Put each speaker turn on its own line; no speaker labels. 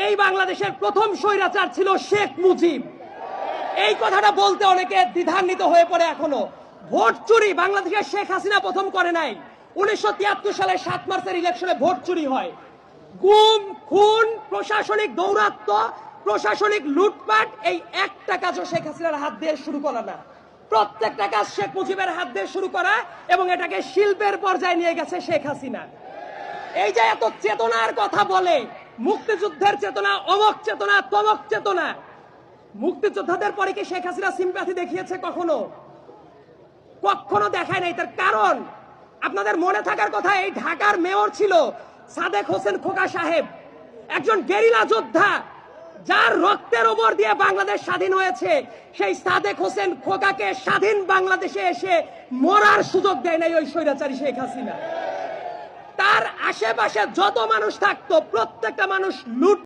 এই বাংলাদেশের প্রথম স্বৈরাচার ছিল শেখ মুজিব। এই কথাটা বলতে অনেকে দ্বিধান্বিত হয়ে পড়ে এখনো। ভোট চুরি বাংলাদেশের শেখ হাসিনা প্রথম করে নাই। 1973 সালের 7 মার্চের ইলেকশনে ভোট চুরি হয়। গুম, খুন, প্রশাসনিক দৌরাত্ম্য, প্রশাসনিক লুটপাট, এই একটা কাজও শেখ হাসিনার হাত দিয়ে শুরু করা না। প্রত্যেকটা কাজ শেখ মুজিবের হাত দিয়ে শুরু করা, এবং এটাকে শিল্পের পর্যায়ে নিয়ে গেছে শেখ হাসিনা। এই যে এত চেতনার কথা বলে, মুক্তিযুদ্ধের চেতনা, অমক চেতনা, তমক চেতনা, মুক্তিযোদ্ধাদের পরে কি শেখ হাসিনা সিম্প্যাথি দেখিয়েছে কখনো? কখনো দেখায় নাই। তার কারণ আপনাদের মনে থাকার কথা, এই ঢাকার মেয়র ছিল সাদেক হোসেন খোকা সাহেব, একজন গেরিলা যোদ্ধা, যার রক্তের উপর দিয়ে বাংলাদেশ স্বাধীন হয়েছে। সেই সাদেক হোসেন খোকাকে স্বাধীন বাংলাদেশে এসে মরার সুযোগ দেয় নাই ওই স্বৈরাচারী শেখ হাসিনা। তার আশেপাশে যত মানুষ থাকতো প্রত্যেকটা মানুষ লুট